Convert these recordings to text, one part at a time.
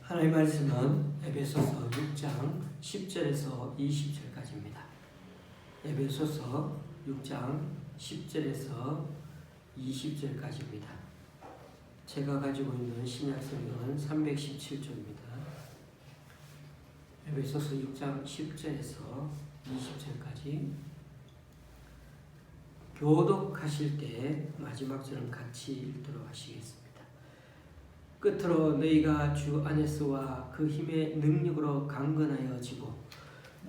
하나님의 말씀은 에베소서 6장 10절에서 20절까지입니다. 에베소서 6장 10절에서 20절까지입니다. 제가 가지고 있는 신약성경은 317조입니다. 에베소서 6장 10절에서 20절까지 교독하실 때 마지막 절은 같이 읽도록 하시겠습니다. 끝으로 너희가 주 안에서와 그 힘의 능력으로 강건하여지고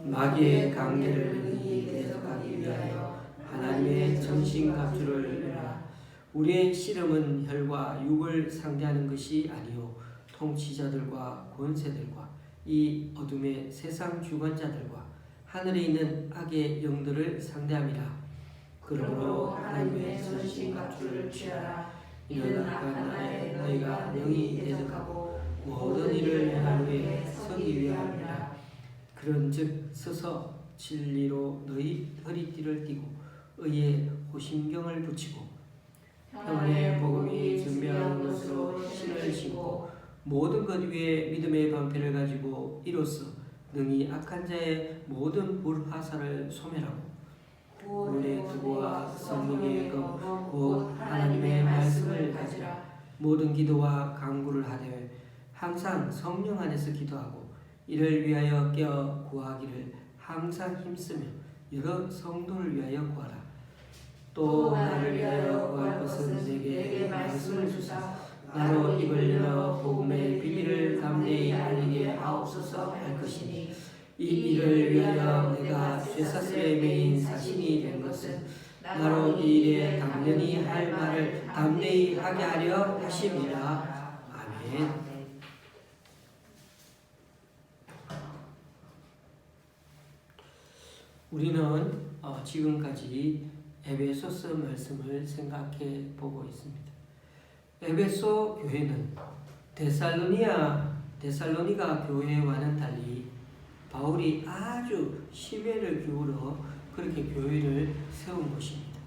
마귀의 관계를 능히 대적하기 위하여 하나님의 전신갑주를 이루라. 우리의 씨름은 혈과 육을 상대하는 것이 아니요 통치자들과 권세들과 이 어둠의 세상 주관자들과 하늘에 있는 악의 영들을 상대함이라. 그러므로 하나님의 전신갑주를 취하라. 이는 악한 날에 너희가 능히 대적하고 모든 일을 행한 후에 서기 위함이라. 그런즉 서서 진리로 너희 허리띠를 띠고 의의 호심경을 붙이고 평안의 복음이 증명하는 것으로 신을 신고 모든 것 위에 믿음의 방패를 가지고 이로써 능히 악한 자의 모든 불화살을 소멸하고 우리의 두부와 성령의 검 곧 하나님의 말씀을 가지라. 모든 기도와 간구를 하되 항상 성령 안에서 기도하고 이를 위하여 깨어 구하기를 항상 힘쓰며 여러 성도를 위하여 구하라. 또 나를 위하여 구할 것은 내게 말씀을 주사 나로 입을 열어 복음의 비밀을 담대히 알리게 하옵소서 할 것이니 이 일을 위하여 내가 쇠사슬에 매인 사신이 된 것은 나로 이 일에 당연히 할 말을 담대히 하게 하려 하심이라. 아멘. 우리는 지금까지 에베소서 말씀을 생각해 보고 있습니다. 에베소 교회는 데살로니가 교회와는 달리 바울이 아주 심혈을 기울여 그렇게 교회를 세운 것입니다.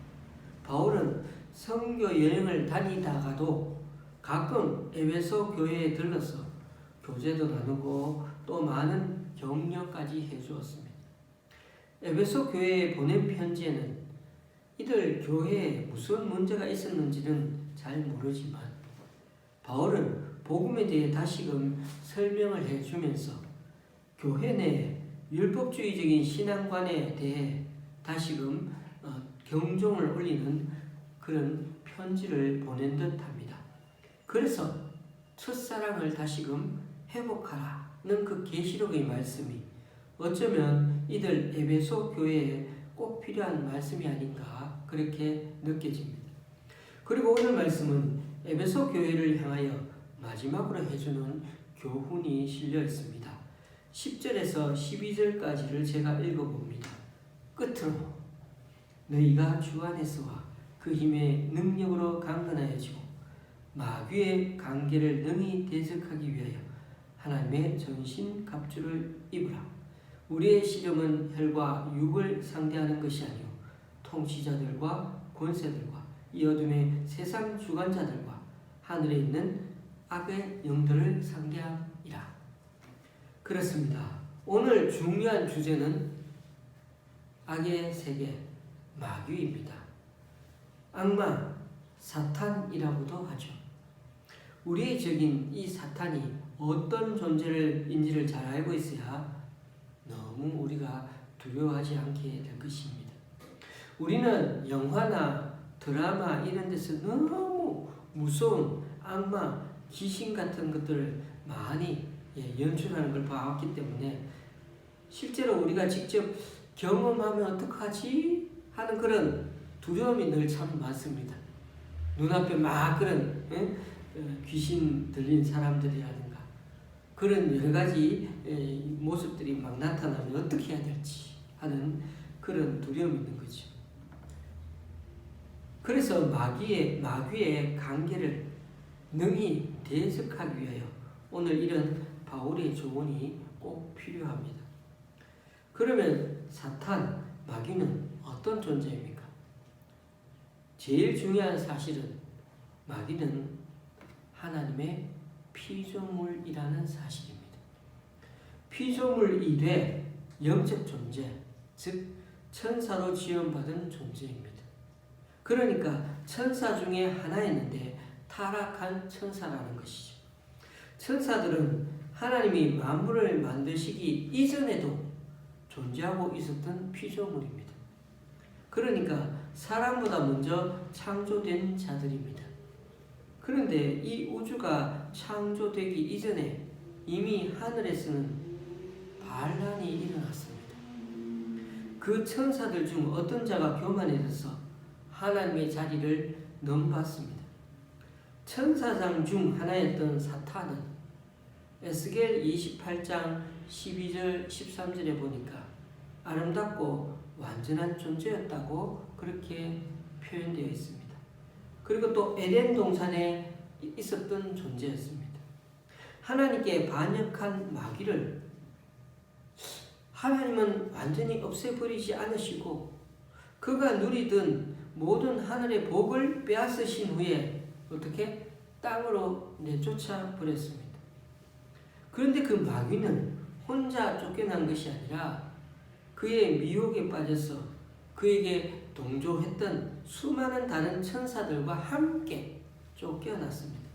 바울은 선교 여행을 다니다가도 가끔 에베소 교회에 들러서 교제도 나누고 또 많은 격려까지 해주었습니다. 에베소 교회에 보낸 편지에는 이들 교회에 무슨 문제가 있었는지는 잘 모르지만 바울은 복음에 대해 다시금 설명을 해주면서 교회 내 율법주의적인 신앙관에 대해 다시금 경종을 울리는 그런 편지를 보낸 듯합니다. 그래서 첫사랑을 다시금 회복하라는 그 계시록의 말씀이 어쩌면 이들 에베소 교회에 꼭 필요한 말씀이 아닌가 그렇게 느껴집니다. 그리고 오늘 말씀은 에베소 교회를 향하여 마지막으로 해주는 교훈이 실려 있습니다. 10절에서 12절까지를 제가 읽어봅니다. 끝으로 너희가 주 안에서와 그 힘의 능력으로 강건하여지고 마귀의 관계를 능히 대적하기 위하여 하나님의 전신 갑주를 입으라. 우리의 씨름은 혈과 육을 상대하는 것이 아니요 통치자들과 권세들과 이 어둠의 세상 주관자들과 하늘에 있는 악의 영들을 상대함이라. 그렇습니다. 오늘 중요한 주제는 악의 세계, 마귀입니다. 악마, 사탄이라고도 하죠. 우리의 적인 이 사탄이 어떤 존재인지를 잘 알고 있어야 너무 우리가 두려워하지 않게 될 것입니다. 우리는 영화나 드라마 이런 데서 너무 무서운 악마, 귀신 같은 것들을 많이 연출하는 걸 봐왔기 때문에 실제로 우리가 직접 경험하면 어떡하지? 하는 그런 두려움이 늘 참 많습니다. 눈앞에 막 그런 귀신 들린 사람들이라든가 그런 여러 가지 모습들이 막 나타나면 어떻게 해야 될지 하는 그런 두려움이 있는 거죠. 그래서 마귀의 관계를 능히 대적하기 위하여 오늘 이런 바울의 조언이 꼭 필요합니다. 그러면 사탄, 마귀는 어떤 존재입니까? 제일 중요한 사실은 마귀는 하나님의 피조물이라는 사실입니다. 피조물이되 영적 존재, 즉 천사로 지원받은 존재입니다. 그러니까 천사 중에 하나였는데 타락한 천사라는 것이죠. 천사들은 하나님이 만물을 만드시기 이전에도 존재하고 있었던 피조물입니다. 그러니까 사람보다 먼저 창조된 자들입니다. 그런데 이 우주가 창조되기 이전에 이미 하늘에서는 반란이 일어났습니다. 그 천사들 중 어떤 자가 교만해져서 하나님의 자리를 넘봤습니다. 천사장 중 하나였던 사탄은 에스겔 28장 12절 13절에 보니까 아름답고 완전한 존재였다고 그렇게 표현되어 있습니다. 그리고 또 에덴 동산에 있었던 존재였습니다. 하나님께 반역한 마귀를 하나님은 완전히 없애버리지 않으시고 그가 누리던 모든 하늘의 복을 빼앗으신 후에 어떻게 땅으로 내쫓아 버렸습니다. 그런데 그 마귀는 혼자 쫓겨난 것이 아니라 그의 미혹에 빠져서 그에게 동조했던 수많은 다른 천사들과 함께 쫓겨났습니다.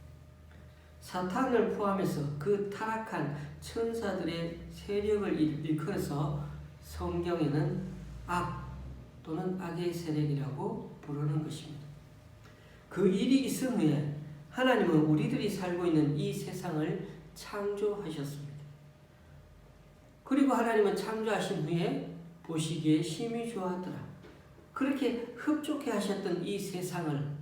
사탄을 포함해서 그 타락한 천사들의 세력을 일컬어서 성경에는 악 또는 악의 세력이라고 부르는 것입니다. 그 일이 있은 후에 하나님은 우리들이 살고 있는 이 세상을 창조하셨습니다. 그리고 하나님은 창조하신 후에 보시기에 심히 좋았더라. 그렇게 흡족해 하셨던 이 세상을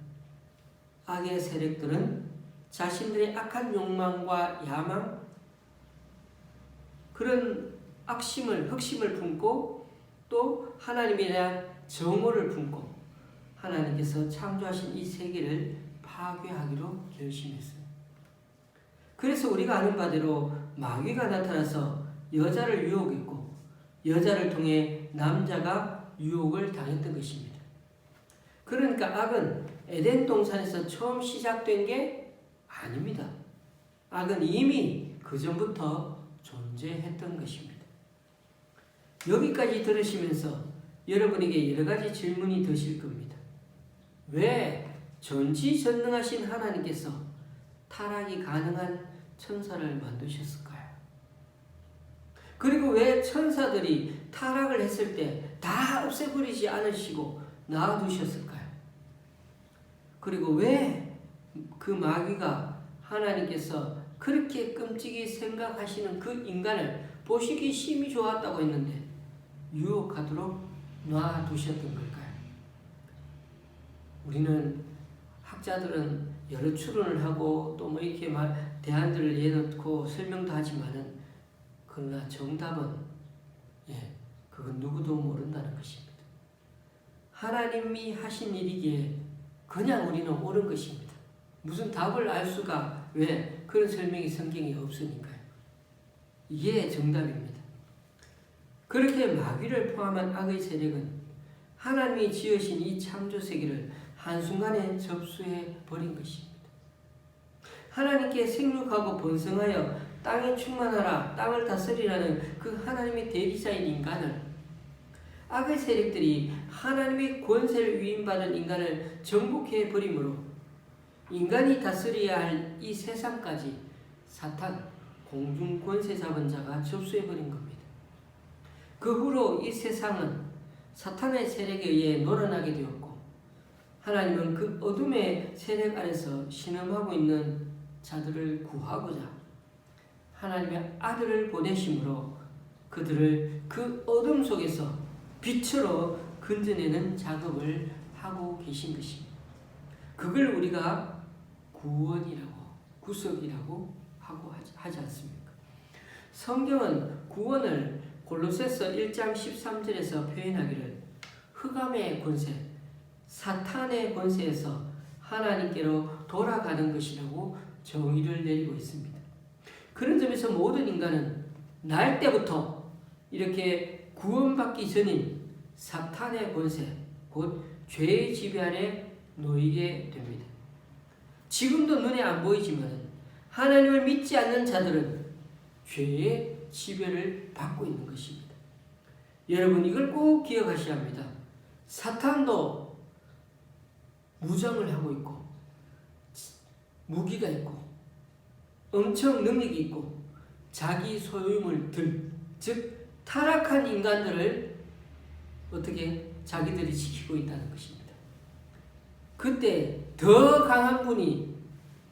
악의 세력들은 자신들의 악한 욕망과 야망, 그런 흑심을 품고 또 하나님에 대한 정오를 품고 하나님께서 창조하신 이 세계를 파괴하기로 결심했어요. 그래서 우리가 아는 바대로 마귀가 나타나서 여자를 유혹했고 여자를 통해 남자가 유혹을 당했던 것입니다. 그러니까 악은 에덴 동산에서 처음 시작된 게 아닙니다. 악은 이미 그 전부터 존재했던 것입니다. 여기까지 들으시면서 여러분에게 여러 가지 질문이 드실 겁니다. 왜 전지전능하신 하나님께서 타락이 가능한 천사를 만드셨을까요? 그리고 왜 천사들이 타락을 했을 때 다 없애버리지 않으시고 놔두셨을까요? 그리고 왜 그 마귀가 하나님께서 그렇게 끔찍이 생각하시는 그 인간을 보시기 심히 좋았다고 했는데 유혹하도록 놔두셨던 걸까요? 우리는 학자들은 여러 추론을 하고 또 뭐 이렇게 대안들을 내놓고 설명도 하지만은 그러나 정답은 그건 누구도 모른다는 것입니다. 하나님이 하신 일이기에 그냥 우리는 옳은 것입니다. 무슨 답을 알 수가 왜 그런 설명이 성경에 없으니까요. 이게 정답입니다. 그렇게 마귀를 포함한 악의 세력은 하나님이 지으신 이 창조 세계를 한순간에 접수해 버린 것입니다. 하나님께 생육하고 번성하여 땅에 충만하라, 땅을 다스리라는 그 하나님의 대리자인 인간을 악의 세력들이 하나님의 권세를 위임받은 인간을 정복해 버림으로 인간이 다스려야 할 이 세상까지 사탄, 공중 권세 잡은 자가 접수해 버린 겁니다. 그 후로 이 세상은 사탄의 세력에 의해 놀아나게 되었고 하나님은 그 어둠의 세력 아래서 신음하고 있는 자들을 구하고자 하나님의 아들을 보내심으로 그들을 그 어둠 속에서 빛으로 건져내는 작업을 하고 계신 것입니다. 그걸 우리가 구원이라고, 구속이라고 하고 하지 않습니까? 성경은 구원을 골로새서 1장 13절에서 표현하기를 흑암의 권세, 사탄의 권세에서 하나님께로 돌아가는 것이라고 정의를 내리고 있습니다. 그런 점에서 모든 인간은 날 때부터 이렇게 구원받기 전인 사탄의 권세, 곧 죄의 지배 아래 놓이게 됩니다. 지금도 눈에 안 보이지만 하나님을 믿지 않는 자들은 죄의 지배를 받고 있는 것입니다. 여러분 이걸 꼭 기억하셔야 합니다. 사탄도 무장을 하고 있고 무기가 있고 엄청 능력이 있고 자기 소유물 즉 타락한 인간들을 어떻게 자기들이 지키고 있다는 것입니다. 그때 더 강한 분이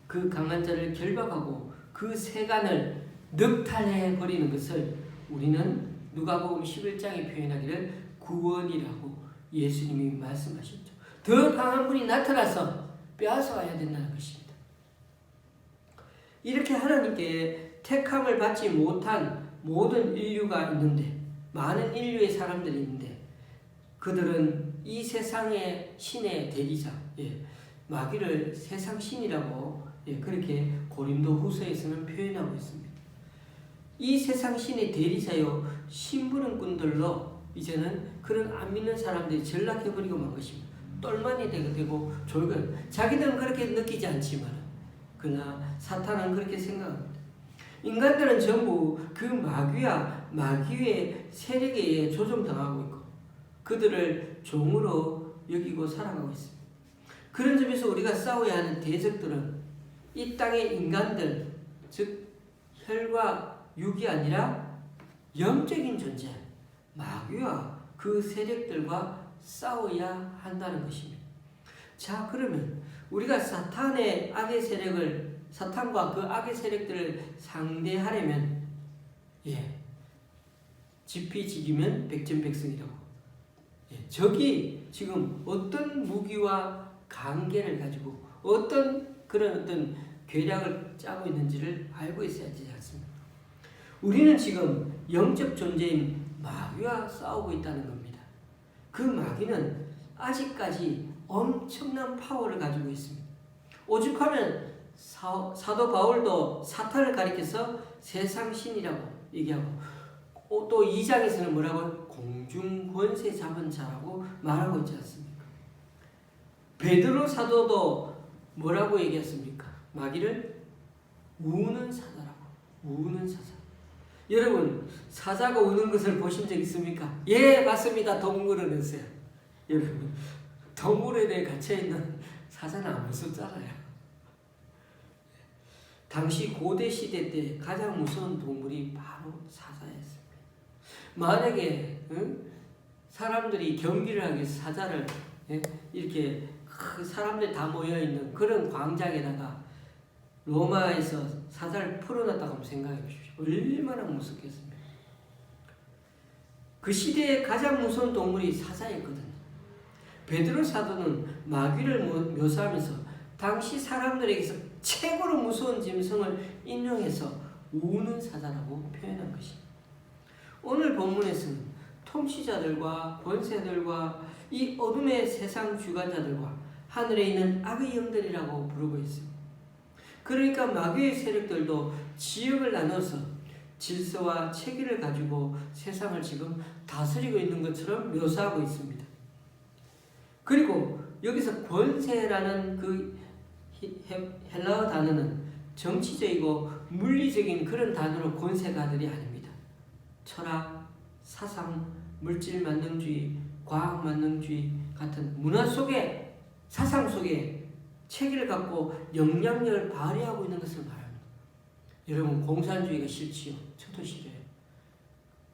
그 강한 자를 결박하고 그 세간을 늑탈해 버리는 것을 우리는 누가복음 11장에 표현하기를 구원이라고 예수님이 말씀하셨죠. 더 강한 분이 나타나서 빼앗아와야 된다는 것입니다. 이렇게 하나님께 택함을 받지 못한 모든 인류가 있는데, 많은 인류의 사람들이 있는데, 그들은 이 세상의 신의 대리자, 마귀를 세상 신이라고 그렇게 고린도 후서에서는 표현하고 있습니다. 이 세상 신의 대리자요 심부름꾼들로 이제는 그런 안 믿는 사람들이 전락해버리고 만 것입니다. 똘만이 되고 졸건 자기들은 그렇게 느끼지 않지만 그러나 사탄은 그렇게 생각합니다. 인간들은 전부 그 마귀의 세력에 의해 조종당하고 있고 그들을 종으로 여기고 살아가고 있습니다. 그런 점에서 우리가 싸워야 하는 대적들은 이 땅의 인간들, 즉 혈과 육이 아니라 영적인 존재, 마귀와 그 세력들과 싸워야 한다는 것입니다. 자, 그러면 우리가 사탄과 그 악의 세력들을 상대하려면 지피지기면 백전백승이라고. 적이 지금 어떤 무기와 관계를 가지고 어떤 계략을 짜고 있는지를 알고 있어야 되지 않습니까? 우리는 지금 영적 존재인 마귀와 싸우고 있다는 겁니다. 그 마귀는 아직까지 엄청난 파워를 가지고 있습니다. 오죽하면 사도 바울도 사탄을 가리켜서 세상 신이라고 얘기하고 또 2장에서는 뭐라고? 공중 권세 잡은 자라고 말하고 있지 않습니까? 베드로 사도도 뭐라고 얘기했습니까? 마귀를 우는 사자라고. 우는 사자. 여러분 사자가 우는 것을 보신 적 있습니까? 예, 맞습니다. 동물은 했어요. 여러분 동물에 갇혀있는 사자는 안 무섭잖아요. 당시 고대 시대 때 가장 무서운 동물이 바로 사자였습니다. 만약에 사람들이 경기를 하기 위해서 사자를 이렇게 사람들이 다 모여있는 그런 광장에다가 로마에서 사자를 풀어놨다고 한번 생각해 보십시오. 얼마나 무섭겠습니까? 그 시대에 가장 무서운 동물이 사자였거든요. 베드로 사도는 마귀를 묘사하면서 당시 사람들에게서 최고로 무서운 짐승을 인용해서 우는 사자라고 표현한 것입니다. 오늘 본문에서는 통치자들과 권세들과 이 어둠의 세상 주관자들과 하늘에 있는 악의 영들이라고 부르고 있습니다. 그러니까 마귀의 세력들도 지역을 나눠서 질서와 체계를 가지고 세상을 지금 다스리고 있는 것처럼 묘사하고 있습니다. 그리고 여기서 권세라는 그 헬라어 단어는 정치적이고 물리적인 그런 단어로 권세가들이 아닙니다. 철학, 사상, 물질 만능주의, 과학 만능주의 같은 문화 속에, 사상 속에 체계를 갖고 영향력을 발휘하고 있는 것을 말합니다. 여러분 공산주의가 싫지요? 저도 싫어요.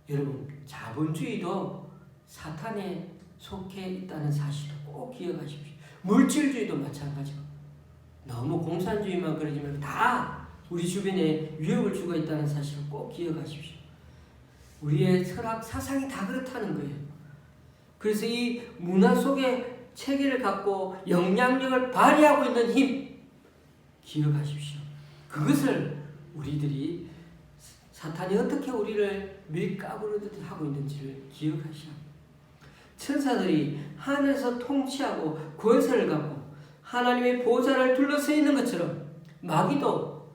여러분 자본주의도 사탄에 속해 있다는 사실을 꼭 기억하십시오. 물질주의도 마찬가지고 너무 공산주의만 그러지 말고 다 우리 주변에 위협을 주고 있다는 사실을 꼭 기억하십시오. 우리의 철학, 사상이 다 그렇다는 거예요. 그래서 이 문화 속에 체계를 갖고 영향력을 발휘하고 있는 힘 기억하십시오. 그것을 우리들이 사탄이 어떻게 우리를 밀가부르듯 하고 있는지를 기억하셔야 합니다. 천사들이 하늘에서 통치하고 권세를 갖고 하나님의 보좌를 둘러서 있는 것처럼 마귀도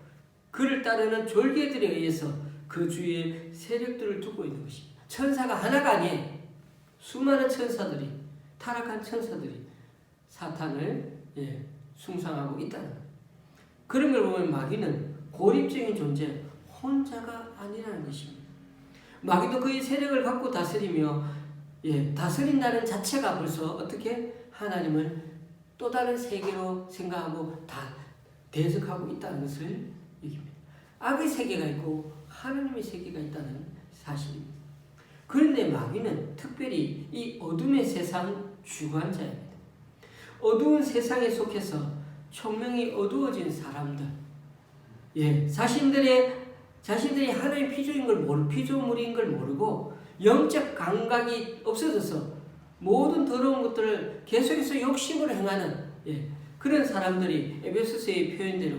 그를 따르는 졸개들에 의해서 그 주위에 세력들을 두고 있는 것입니다. 천사가 하나가 아니에요. 수많은 천사들이, 타락한 천사들이 사탄을 숭상하고 있다는 거예요. 그런 걸 보면 마귀는 고립적인 존재, 혼자가 아니라는 것입니다. 마귀도 그의 세력을 갖고 다스리며 다스린다는 자체가 벌써 어떻게 하나님을 또 다른 세계로 생각하고 다 대적하고 있다는 것을 얘기합니다. 악의 세계가 있고 하나님의 세계가 있다는 사실입니다. 그런데 마귀는 특별히 이 어둠의 세상 주관자입니다. 어두운 세상에 속해서 총명이 어두워진 사람들, 자신들이 하나님 피조물인 걸 모르고 영적 감각이 없어져서 모든 더러운 것들을 계속해서 욕심으로 행하는 그런 사람들이 에베소서의 표현대로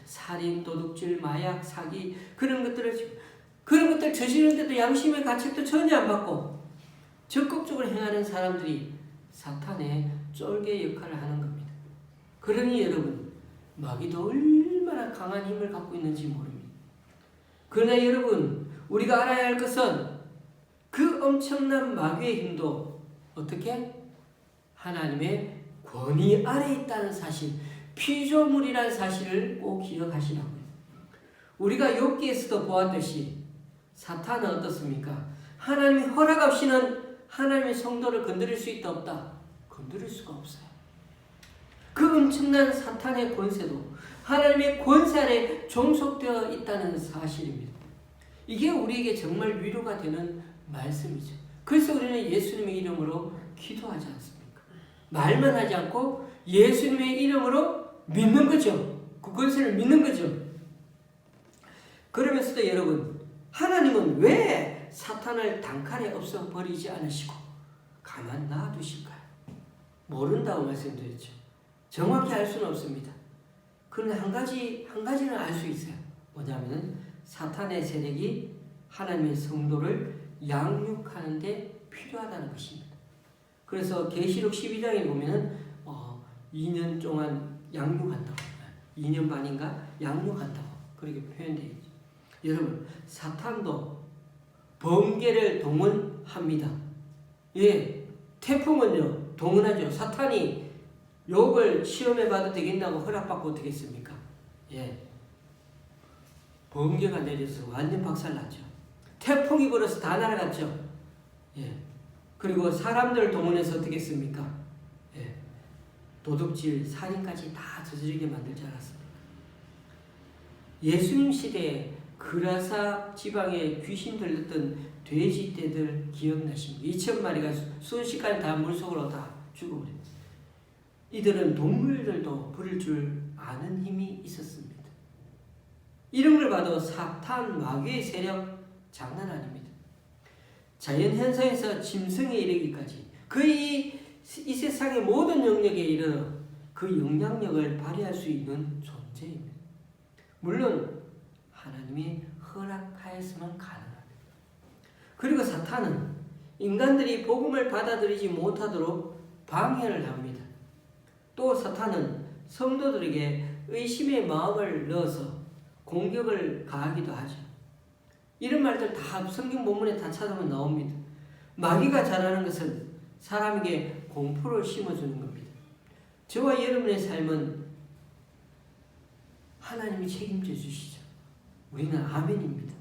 살인, 도둑질, 마약, 사기 그런 것들 저지르는데도 양심의 가책도 전혀 안 받고 적극적으로 행하는 사람들이 사탄의 쫄개 역할을 하는 겁니다. 그러니 여러분, 마귀도 얼마나 강한 힘을 갖고 있는지 모릅니다. 그러나 여러분, 우리가 알아야 할 것은 그 엄청난 마귀의 힘도 어떻게? 하나님의 권위 아래 있다는 사실, 피조물이라는 사실을 꼭 기억하시라고요. 우리가 욥기에서도 보았듯이 사탄은 어떻습니까? 하나님의 허락 없이는 하나님의 성도를 건드릴 수 있다 없다? 건드릴 수가 없어요. 그 엄청난 사탄의 권세도 하나님의 권세 아래 종속되어 있다는 사실입니다. 이게 우리에게 정말 위로가 되는 말씀이죠. 그래서 우리는 예수님의 이름으로 기도하지 않습니까? 말만 하지 않고 예수님의 이름으로 믿는 거죠. 그 권세를 믿는 거죠. 그러면서도 여러분, 하나님은 왜 사탄을 단칼에 없애버리지 않으시고 가만 놔두실까요? 모른다고 말씀드렸죠. 정확히 알 수는 없습니다. 그런데 한 가지는 알 수 있어요. 뭐냐면 사탄의 세력이 하나님의 성도를 양육하는 데 필요하다는 것입니다. 그래서 계시록 12장에 보면은 2년 동안 양육한다고, 2년 반인가 양육한다고 그렇게 표현되어 있죠. 여러분, 사탄도 번개를 동원합니다. 태풍은요 동원하죠. 사탄이 욥을 시험해 봐도 되겠냐고 허락받고 되겠습니까? 번개가 내려서 완전 박살났죠. 태풍이 불어서 다 날아갔죠. 그리고 사람들을 동원해서 어떻게 했습니까? 도둑질, 살인까지 다 저지르게 만들지 않았습니까? 예수님 시대에 그라사 지방에 귀신 들렸던 돼지떼들 기억나십니까? 2,000마리가 순식간에 다 물속으로 다 죽어버렸어요. 이들은 동물들도 부를 줄 아는 힘이 있었습니다. 이런 걸 봐도 사탄, 마귀의 세력 장난 아닙니다. 자연현상에서 짐승에 이르기까지 이 세상의 모든 영역에 이르러 그 영향력을 발휘할 수 있는 존재입니다. 물론 하나님이 허락하였으면 가능합니다. 그리고 사탄은 인간들이 복음을 받아들이지 못하도록 방해를 합니다. 또 사탄은 성도들에게 의심의 마음을 넣어서 공격을 가하기도 하죠. 이런 말들 다 성경 본문에 다 찾아보면 나옵니다. 마귀가 잘하는 것은 사람에게 공포를 심어주는 겁니다. 저와 여러분의 삶은 하나님이 책임져 주시죠. 우리는 아멘입니다.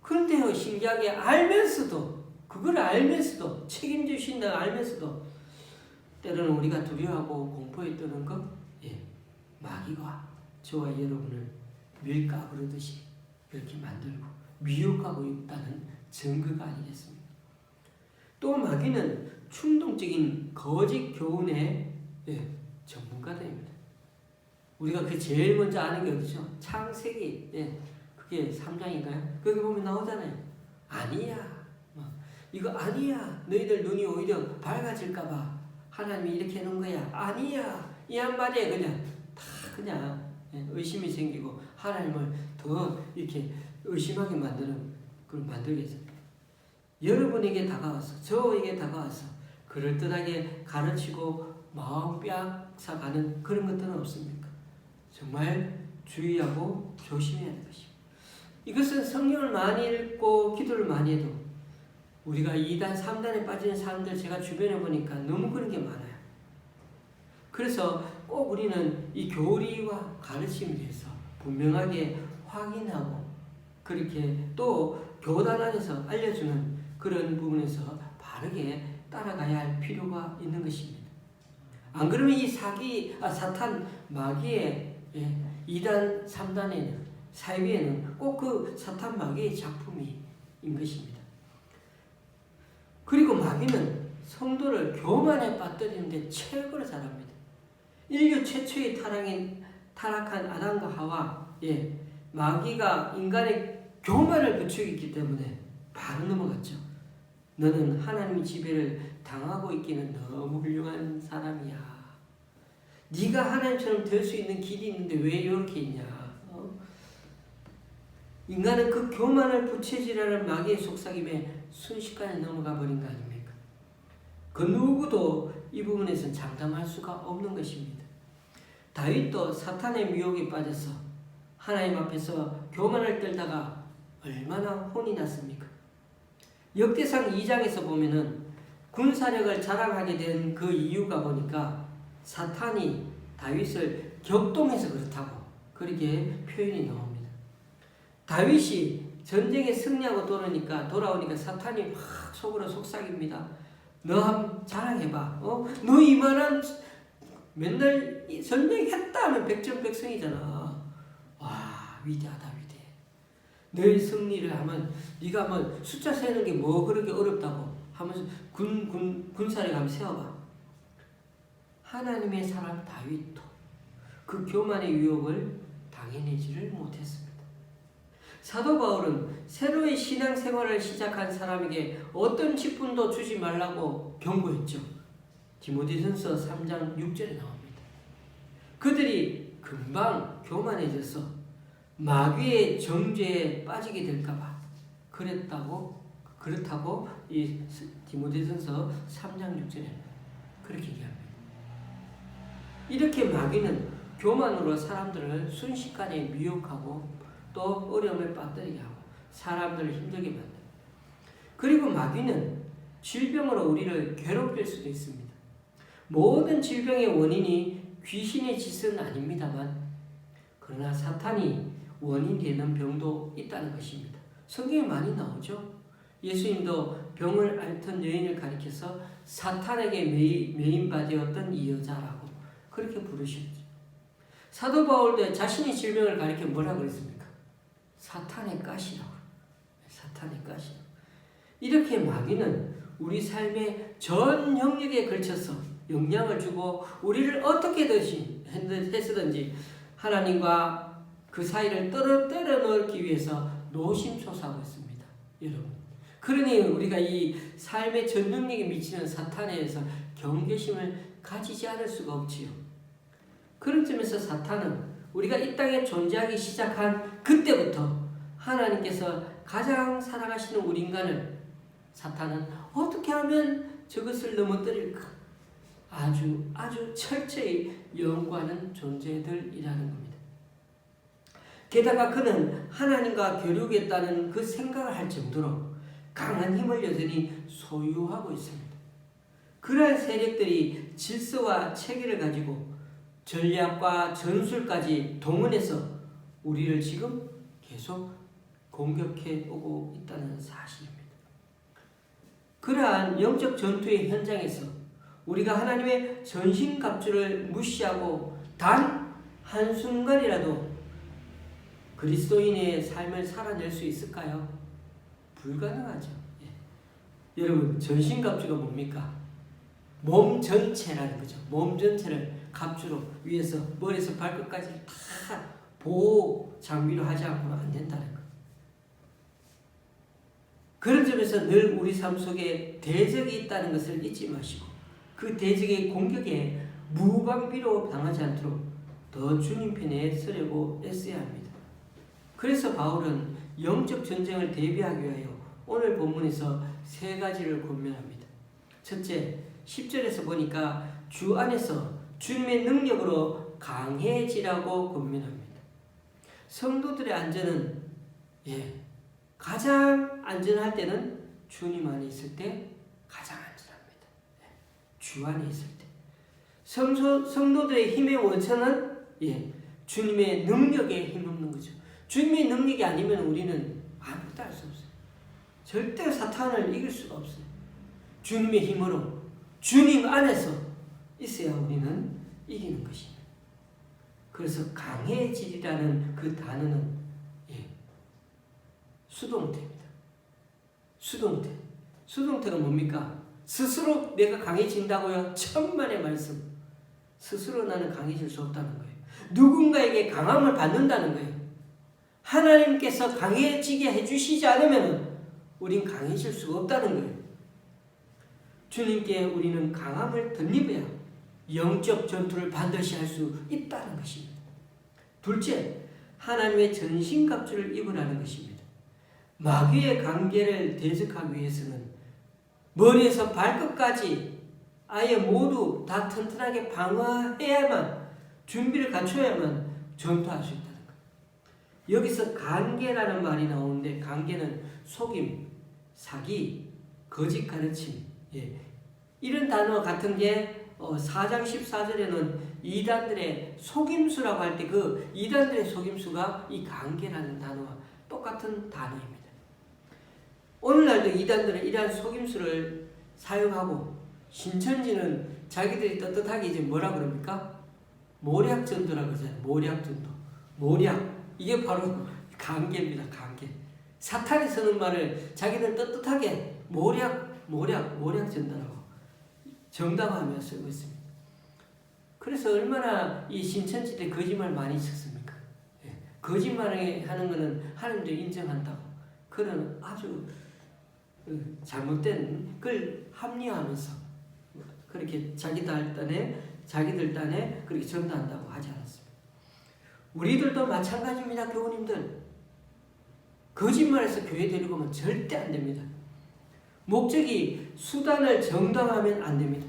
그런데요, 신기하게 그걸 알면서도 책임져 주신다고 알면서도 때로는 우리가 두려워하고 공포에 떠는 것, 마귀가 저와 여러분을 밀가부르듯이 그렇게 만들고 미혹하고 있다는 증거가 아니겠습니까? 또 마귀는 충동적인 거짓 교훈의 전문가입니다. 우리가 그 제일 먼저 아는 게 어디죠? 창세기, 그게 3장인가요? 거기 보면 나오잖아요. 아니야, 이거 아니야. 너희들 눈이 오히려 밝아질까봐 하나님이 이렇게 해놓은 거야. 아니야, 이 한마디에 그냥 의심이 생기고 하나님을 더 이렇게 의심하게 만드는 걸 만들겠어요. 여러분에게 다가와서, 저에게 다가와서 그럴듯하게 가르치고 마음 빼앗아가는 그런 것들은 없습니까? 정말 주의하고 조심해야 할 것입니다. 이것은 성경을 많이 읽고 기도를 많이 해도 우리가 2단, 3단에 빠지는 사람들 제가 주변에 보니까 너무 그런 게 많아요. 그래서 꼭 우리는 이 교리와 가르침을 위해서 분명하게 확인하고 그렇게 또 교단 안에서 알려주는 그런 부분에서 바르게 따라가야 할 필요가 있는 것입니다. 안 그러면 이 사탄 마귀의 2단, 3단에는 사위에는 꼭 그 사탄 마귀의 작품인 것입니다. 그리고 마귀는 성도를 교만에 빠뜨리는데 최고로 잘합니다. 인류 최초의 타락한 아담과 하와, 마귀가 인간의 교만을 부추겼기 때문에 바로 넘어갔죠. 너는 하나님의 지배를 당하고 있기는 너무 훌륭한 사람이야. 네가 하나님처럼 될 수 있는 길이 있는데 왜 이렇게 있냐. 인간은 그 교만을 부채질하는 마귀의 속삭임에 순식간에 넘어가 버린 거 아닙니까? 그 누구도 이 부분에서는 장담할 수가 없는 것입니다. 다윗도 사탄의 미혹에 빠져서 하나님 앞에서 교만을 떨다가 얼마나 혼이 났습니까? 역대상 2장에서 보면은 군사력을 자랑하게 된 그 이유가 보니까 사탄이 다윗을 격동해서 그렇다고 그렇게 표현이 나옵니다. 다윗이 전쟁에 승리하고 돌아오니까 사탄이 막 속으로 속삭입니다. 너 한번 자랑해봐. 너 이만한 맨날 전쟁했다 하면 백전백승이잖아. 와, 위대하다, 위대해. 너의 승리를 하면 네가 뭐 숫자 세는 게 뭐 그렇게 어렵다고 하면서 군사를 한번 세워봐. 하나님의 사람 다윗도 그 교만의 유혹을 당해내지를 못했습니다. 사도 바울은 새로의 신앙생활을 시작한 사람에게 어떤 직분도 주지 말라고 경고했죠. 디모데전서 3장 6절에 나옵니다. 그들이 금방 교만해져서 마귀의 정죄에 빠지게 될까봐 그렇다고 이 디모데전서 3장 6절에 그렇게 얘기합니다. 이렇게 마귀는 교만으로 사람들을 순식간에 미혹하고 또 어려움에 빠뜨리게 하고 사람들을 힘들게 만듭니다. 그리고 마귀는 질병으로 우리를 괴롭힐 수도 있습니다. 모든 질병의 원인이 귀신의 짓은 아닙니다만 그러나 사탄이 원인이 되는 병도 있다는 것입니다. 성경에 많이 나오죠. 예수님도 병을 앓던 여인을 가리켜서 사탄에게 메인바되었던 이 여자라고 그렇게 부르셨죠. 사도 바울도 자신의 질병을 가리켜 뭐라 그랬습니까? 사탄의 가시라고. 사탄의 가시라고. 이렇게 마귀는 우리 삶의 전 영역에 걸쳐서 영향을 주고 우리를 어떻게 했든지 하나님과 그 사이를 때려 넣기 위해서 노심초사하고 있습니다. 여러분. 그러니 우리가 이 삶의 전 영역에 미치는 사탄에 대해서 경계심을 가지지 않을 수가 없지요. 그런 점에서 사탄은 우리가 이 땅에 존재하기 시작한 그때부터 하나님께서 가장 사랑하시는 우리 인간을 사탄은 어떻게 하면 저것을 넘어뜨릴까 아주 철저히 연구하는 존재들이라는 겁니다. 게다가 그는 하나님과 교류하겠다는 그 생각을 할 정도로 강한 힘을 여전히 소유하고 있습니다. 그러한 세력들이 질서와 체계를 가지고 전략과 전술까지 동원해서 우리를 지금 계속 공격해 오고 있다는 사실입니다. 그러한 영적 전투의 현장에서 우리가 하나님의 전신갑주를 무시하고 단 한순간이라도 그리스도인의 삶을 살아낼 수 있을까요? 불가능하죠. 여러분, 전신갑주가 뭡니까? 몸 전체라는 거죠. 몸 전체를 갑주로 위에서 머리에서 발끝까지 다 보호 장비로 하지 않고는 안 된다는 것. 그런 점에서 늘 우리 삶 속에 대적이 있다는 것을 잊지 마시고 그 대적의 공격에 무방비로 당하지 않도록 더 주님 편에 서려고 애써야 합니다. 그래서 바울은 영적 전쟁을 대비하기 위하여 오늘 본문에서 세 가지를 권면합니다. 첫째, 10절에서 보니까 주 안에서 주님의 능력으로 강해지라고 권면합니다. 성도들의 안전은 가장 안전할 때는 주님 안에 있을 때 가장 안전합니다. 주 안에 있을 때. 성도들의 힘의 원천은 주님의 능력에 힘없는 거죠. 주님의 능력이 아니면 우리는 아무것도 할 수 없어요. 절대 사탄을 이길 수가 없어요. 주님의 힘으로 주님 안에서 있어야 우리는 이기는 것입니다. 그래서 강해지리라는 그 단어는 수동태입니다. 수동태. 수동태가 뭡니까? 스스로 내가 강해진다고요? 천만의 말씀. 스스로 나는 강해질 수 없다는 거예요. 누군가에게 강함을 받는다는 거예요. 하나님께서 강해지게 해주시지 않으면 우린 강해질 수가 없다는 거예요. 주님께 우리는 강함을 덧입어야 영적 전투를 반드시 할 수 있다는 것입니다. 둘째, 하나님의 전신갑주를 입으라는 것입니다. 마귀의 관계를 대적하기 위해서는 머리에서 발끝까지 아예 모두 다 튼튼하게 방어해야만, 준비를 갖춰야만 전투할 수 있다는 거예요. 여기서 관계라는 말이 나오는데, 관계는 속임, 사기, 거짓 가르침, 이런 단어 같은 게 4장 14절에는 이단들의 속임수라고 할 때 그 이단들의 속임수가 이 관계라는 단어와 똑같은 단어입니다. 오늘날도 이단들은 이러한 속임수를 사용하고, 신천지는 자기들이 떳떳하게 이제 뭐라 그럽니까? 모략전도라고 그러잖아요. 모략전도. 모략. 이게 바로 관계입니다. 관계. 사탄이 쓰는 말을 자기는 떳떳하게 모략전도라고 정당화하며 쓰고 있습니다. 그래서 얼마나 이 신천지때 거짓말 많이 쳤습니까? 거짓말을 하는 것은 하나님도 인정한다고. 그런 아주 잘못된 걸 합리화하면서 그렇게 자기들 딴에 그렇게 전도한다고 하지 않았습니다. 우리들도 마찬가지입니다. 교우님들. 거짓말해서 교회 데리고 오면 절대 안 됩니다. 목적이 수단을 정당하면 안 됩니다.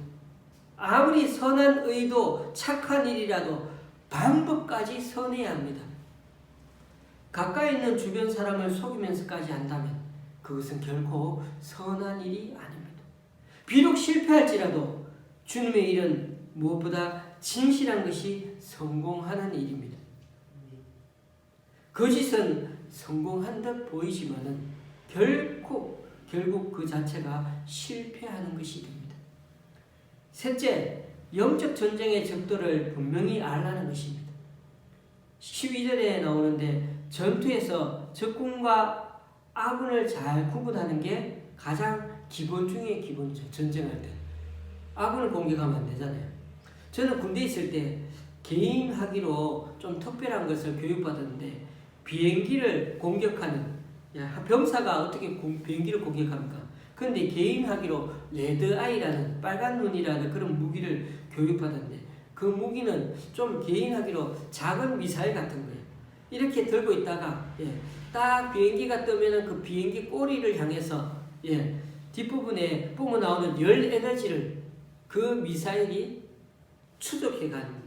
아무리 선한 의도, 착한 일이라도 방법까지 선해야 합니다. 가까이 있는 주변 사람을 속이면서까지 한다면 그것은 결코 선한 일이 아닙니다. 비록 실패할지라도 주님의 일은 무엇보다 진실한 것이 성공하는 일입니다. 거짓은 성공한 듯 보이지만은 결국 그 자체가 실패하는 것이 됩니다. 셋째, 영적 전쟁의 적도를 분명히 알라는 것입니다. 12절에 나오는데, 전투에서 적군과 아군을 잘 구분하는 게 가장 기본 중에 기본이죠. 전쟁할 때 아군을 공격하면 안 되잖아요. 저는 군대에 있을 때 개인하기로 좀 특별한 것을 교육받았는데, 비행기를 공격하는, 병사가 어떻게 비행기를 공격합니까? 그런데 개인하기로 레드아이라는 빨간 눈이라는 그런 무기를 교육받았는데, 그 무기는 좀 개인하기로 작은 미사일 같은 거예요. 이렇게 들고 있다가 딱 비행기가 뜨면은 그 비행기 꼬리를 향해서 뒷부분에 뿜어 나오는 열 에너지를 그 미사일이 추적해 가는 거예요.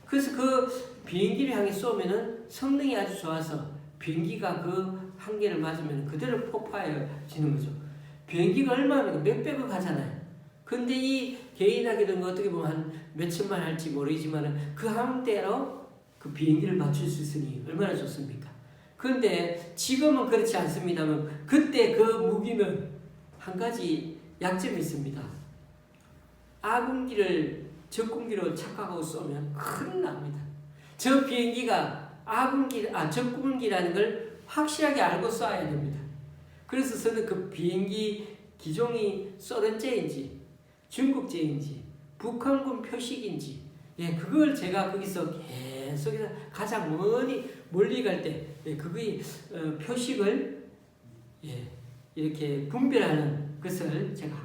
그래서 그 비행기를 향해 쏘면은 성능이 아주 좋아서 비행기가 그 한계를 맞으면 그대로 폭파해지는 거죠. 비행기가 얼마나 몇백억 하잖아요. 근데 이 개인하게 된 거 어떻게 보면 한 몇천만 할지 모르지만은 그 함대로 그 비행기를 맞출 수 있으니 얼마나 좋습니까? 그런데 지금은 그렇지 않습니다만, 그때 그 무기는 한 가지 약점이 있습니다. 아군기를 적군기로 착각하고 쏘면 큰일 납니다. 저 비행기가 적군기라는 걸 확실하게 알고 쏴야 됩니다. 그래서 저는 그 비행기 기종이 소련제인지 중국제인지 북한군 표식인지 그걸 제가 거기서 계속해서 가장 멀리 갈 때 그의 표식을 이렇게 분별하는 것을 제가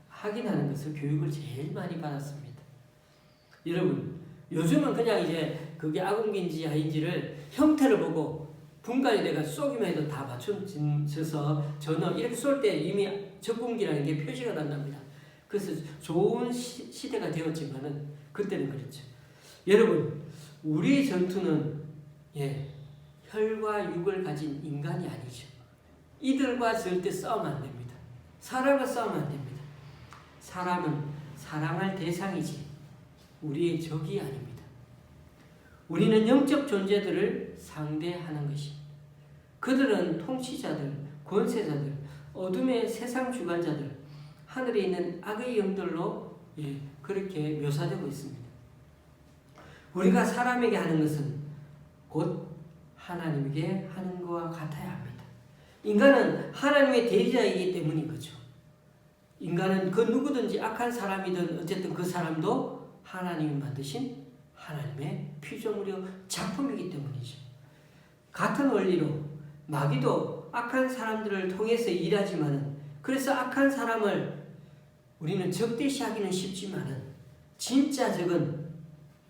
확인하는 것을 교육을 제일 많이 받았습니다. 여러분, 요즘은 그냥 이제 그게 아군기인지 아닌지를 형태를 보고 분간이 돼가 쏘기만 해도 다 맞춰져서 저는 이렇게 쏠 때 이미 적군기라는 게 표시가 난답니다. 그래서 좋은 시대가 되었지만은 그때는 그랬죠. 여러분, 우리의 전투는 혈과 육을 가진 인간이 아니죠. 이들과 절대 싸우면 안 됩니다. 사람과 싸우면 안 됩니다. 사람은 사랑할 대상이지 우리의 적이 아닙니다. 우리는 영적 존재들을 상대하는 것입니다. 그들은 통치자들, 권세자들, 어둠의 세상 주관자들, 하늘에 있는 악의 영들로 그렇게 묘사되고 있습니다. 우리가 사람에게 하는 것은 곧 하나님에게 하는 것과 같아야 합니다. 인간은 하나님의 대리자이기 때문인 거죠. 인간은 그 누구든지 악한 사람이든 어쨌든 그 사람도 하나님이 만드신 하나님의 피조물이요 작품이기 때문이죠. 같은 원리로 마귀도 악한 사람들을 통해서 일하지만은, 그래서 악한 사람을 우리는 적대시하기는 쉽지만은 진짜 적은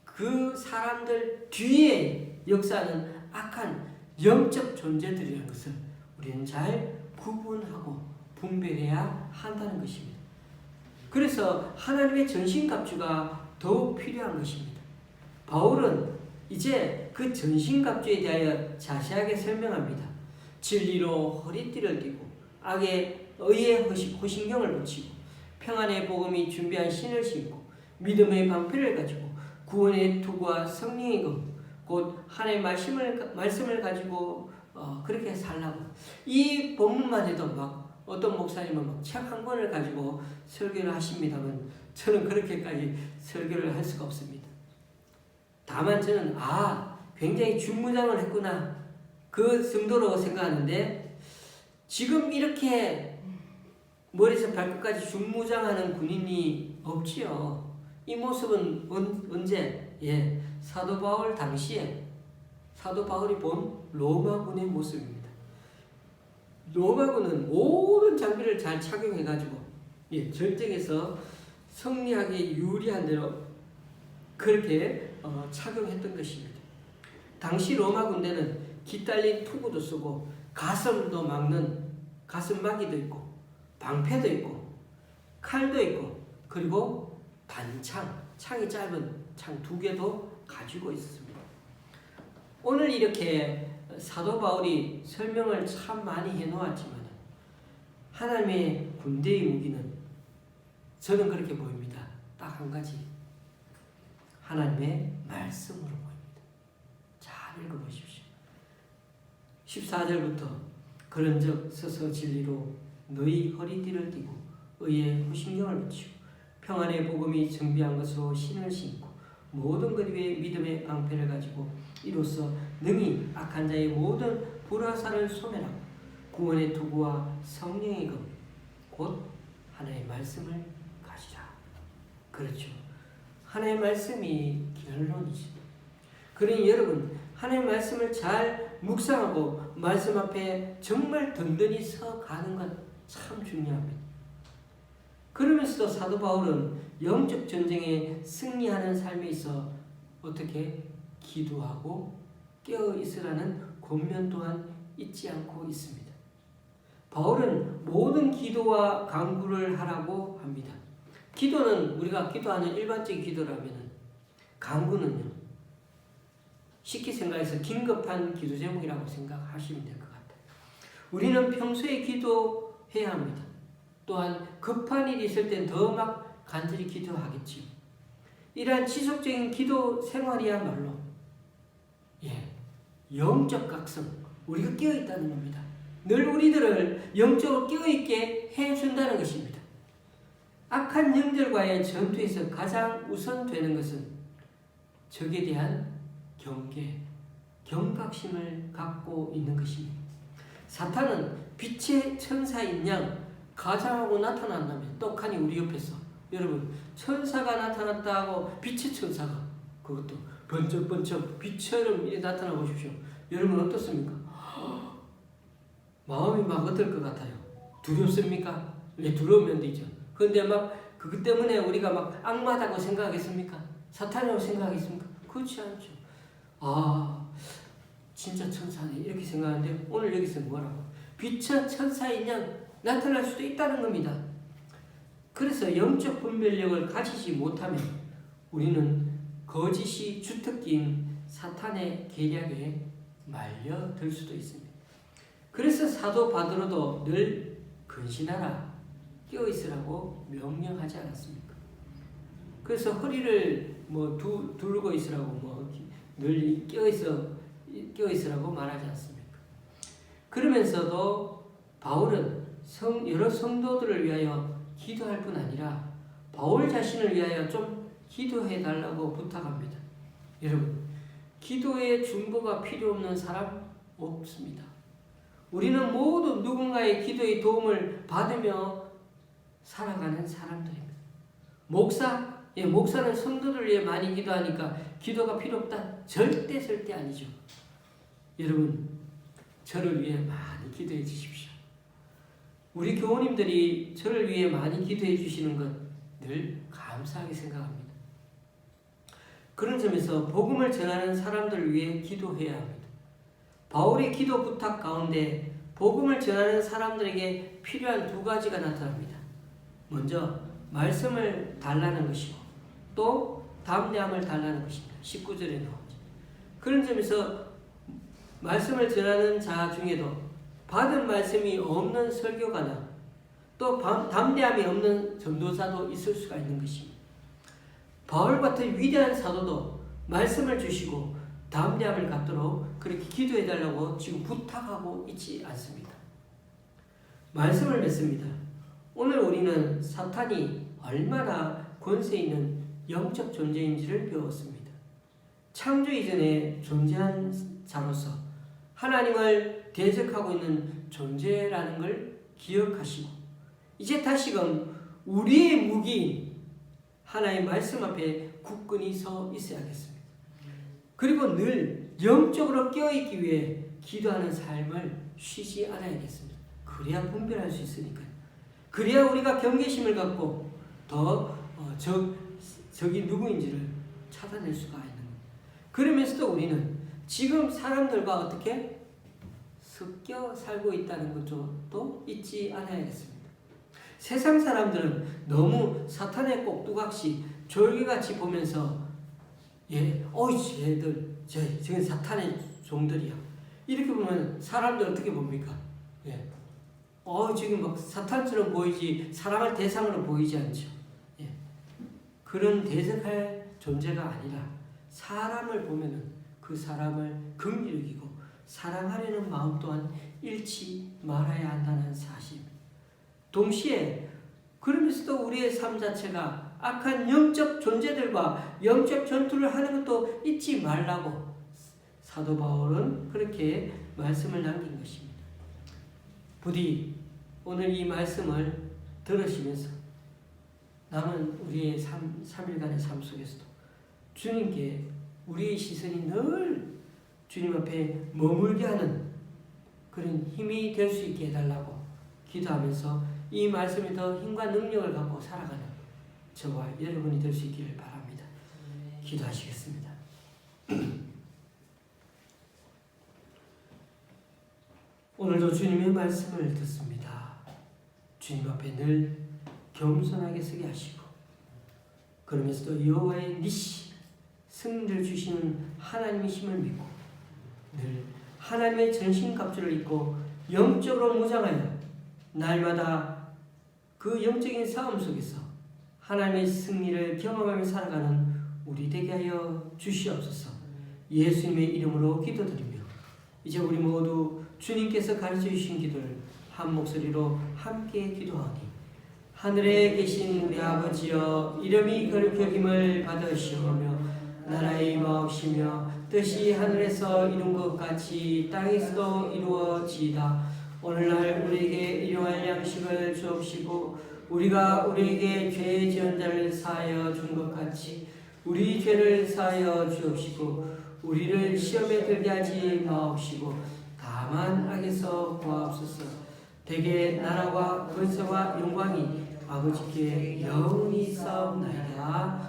그 사람들 뒤에 역사하는 악한 영적 존재들이라는 것을 우리는 잘 구분하고 분별해야 한다는 것입니다. 그래서 하나님의 전신갑주가 더욱 필요한 것입니다. 바울은 이제 그 전신갑주에 대하여 자세하게 설명합니다. 진리로 허리띠를 띠고 악에 의에 호신경을 붙이고 평안의 복음이 준비한 신을 신고 믿음의 방패를 가지고 구원의 투구와 성령의 검, 곧 하나님의 말씀을 가지고 그렇게 살라고. 이 본문만 해도 막 어떤 목사님은 막 책 한 권을 가지고 설교를 하십니다만 저는 그렇게까지 설교를 할 수가 없습니다. 다만 저는 굉장히 중무장을 했구나 그 정도로 생각하는데, 지금 이렇게 머리에서 발끝까지 중무장하는 군인이 없지요. 이 모습은 언제? 사도 바울 당시에 사도 바울이 본 로마군의 모습입니다. 로마군은 모든 장비를 잘 착용해가지고 전쟁에서 승리하기 유리한 대로 그렇게 착용했던 것입니다. 당시 로마 군대는 깃달린 투구도 쓰고 가슴도 막는 가슴막이도 있고 방패도 있고 칼도 있고 그리고 단창, 창이 짧은 창 2개도 가지고 있었습니다. 오늘 이렇게 사도 바울이 설명을 참 많이 해놓았지만 하나님의 군대의 무기는 저는 그렇게 보입니다. 딱 한 가지, 하나님의 말씀으로 보입니다. 잘 읽어보십시오. 14절부터 그런즉 서서 진리로 너희 허리띠를 띠고 의에 호신경을 붙이고 평안의 복음이 정비한 것으로 신을 신고 모든 것 위에 믿음의 방패를 가지고 이로써 능히 악한 자의 모든 불화살을 소멸하고 구원의 투구와 성령의 검, 곧 하나님의 말씀을 가지라. 그렇죠. 하나님의 말씀이 결론이지. 그러니 여러분, 하나님의 말씀을 잘 묵상하고 말씀 앞에 정말 든든히 서 가는 것 참 중요합니다. 그러면서도 사도 바울은 영적 전쟁에 승리하는 삶에 있어 어떻게 기도하고 깨어 있으라는 권면 또한 잊지 않고 있습니다. 바울은 모든 기도와 간구를 하라고 합니다. 기도는 우리가 기도하는 일반적인 기도라면, 간구는요 쉽게 생각해서 긴급한 기도 제목이라고 생각하시면 될 것 같아요. 우리는 평소에 기도해야 합니다. 또한 급한 일이 있을 땐 더 막 간절히 기도하겠지요. 이러한 지속적인 기도 생활이야말로 영적 각성, 우리가 깨어있다는 겁니다. 늘 우리들을 영적으로 깨어있게 해준다는 것입니다. 악한 영들과의 전투에서 가장 우선되는 것은 적에 대한 경계, 경각심을 갖고 있는 것입니다. 사탄은 빛의 천사인 양 가장하고 나타난다면 떡하니 우리 옆에서, 여러분 천사가 나타났다고 빛의 천사가 그것도 번쩍번쩍 빛처럼 나타나 보십시오. 여러분 어떻습니까? 마음이 막 어떨 것 같아요? 두렵습니까? 두려우면 되죠. 그런데 막 그것 때문에 우리가 막 악마다고 생각하겠습니까? 사탄이라고 생각하겠습니까? 그렇지 않죠. 진짜 천사네 이렇게 생각하는데 오늘 여기서 뭐라고? 빛의 천사인 양 나타날 수도 있다는 겁니다. 그래서 영적 분별력을 가지지 못하면 우리는 거짓이 주특기인 사탄의 계략에 말려들 수도 있습니다. 그래서 사도 바드로도 늘 근신하라, 깨어있으라고 명령하지 않았습니까? 그래서 허리를 두르고 있으라고 늘 껴있으라고 말하지 않습니까? 그러면서도 바울은 여러 성도들을 위하여 기도할 뿐 아니라 바울 자신을 위하여 좀 기도해 달라고 부탁합니다. 여러분, 기도의 중보가 필요 없는 사람 없습니다. 우리는 모두 누군가의 기도의 도움을 받으며 살아가는 사람들입니다. 목사는 성도들 위해 많이 기도하니까 기도가 필요 없다? 절대 아니죠. 여러분, 저를 위해 많이 기도해 주십시오. 우리 교우님들이 저를 위해 많이 기도해 주시는 것 늘 감사하게 생각합니다. 그런 점에서 복음을 전하는 사람들을 위해 기도해야 합니다. 바울의 기도 부탁 가운데 복음을 전하는 사람들에게 필요한 두 가지가 나타납니다. 먼저 말씀을 달라는 것이고 또 담대함을 달라는 것입니다. 19절에 나오죠. 그런 점에서 말씀을 전하는 자 중에도 받은 말씀이 없는 설교가나 또 담대함이 없는 전도사도 있을 수가 있는 것입니다. 바울 같은 위대한 사도도 말씀을 주시고 담대함을 갖도록 그렇게 기도해 달라고 지금 부탁하고 있지 않습니다. 말씀을 맺습니다. 오늘 우리는 사탄이 얼마나 권세 있는 영적 존재인지를 배웠습니다. 창조 이전에 존재한 자로서 하나님을 대적하고 있는 존재라는 걸 기억하시고 이제 다시금 우리의 무기인 하나님의 말씀 앞에 굳건히 서 있어야겠습니다. 그리고 늘 영적으로 깨어있기 위해 기도하는 삶을 쉬지 않아야겠습니다. 그래야 분별할 수 있으니까요. 그래야 우리가 경계심을 갖고 더 적이 누구인지를 찾아낼 수가 있는 겁니다. 그러면서도 우리는 지금 사람들과 어떻게 섞여 살고 있다는 것도 잊지 않아야겠습니다. 세상 사람들은 너무 사탄의 꼭두각시 졸개같이 보면서 쟤들 저건 사탄의 종들이야. 이렇게 보면 사람들 어떻게 봅니까? 지금 막 사탄처럼 보이지 사랑할 대상으로 보이지 않죠. 그런 대적할 존재가 아니라 사람을 보면은 그 사람을 긍휼히 여기고 사랑하려는 마음 또한 잃지 말아야 한다는 사실입니다. 동시에 그러면서도 우리의 삶 자체가 악한 영적 존재들과 영적 전투를 하는 것도 잊지 말라고 사도 바울은 그렇게 말씀을 남긴 것입니다. 부디 오늘 이 말씀을 들으시면서 남은 우리의 3일간의 삶 속에서도 주님께 우리의 시선이 늘 주님 앞에 머물게 하는 그런 힘이 될 수 있게 해달라고 기도하면서 이 말씀이 더 힘과 능력을 갖고 살아가는 저와 여러분이 될 수 있기를 바랍니다. 기도하시겠습니다. 오늘도 주님의 말씀을 듣습니다. 주님 앞에 늘 겸손하게 서게 하시고 그러면서도 여호와의 니시 승리를 주시는 하나님의 힘을 믿고 늘 하나님의 전신갑주를 입고 영적으로 무장하여 날마다 그 영적인 싸움 속에서 하나님의 승리를 경험하며 살아가는 우리 되게 하여 주시옵소서. 예수님의 이름으로 기도드리며 이제 우리 모두 주님께서 가르쳐 주신 기도를 한 목소리로 함께 기도하니 하늘에 계신 우리 아버지여 이름이 거룩히 여김을 받으시오며 나라의 임하옵시며 뜻이 하늘에서 이룬 것 같이 땅에서도 이루어지이다. 오늘날 우리에게 일용할 양식을 주옵시고 우리가 우리에게 죄 지은 자를 사하여 준 것 같이 우리 죄를 사하여 주옵시고 우리를 시험에 들게 하지 마옵시고 다만 악에서 구하옵소서. 대개 나라와 권세와 영광이 아버지께 영원히 있사옵나이다.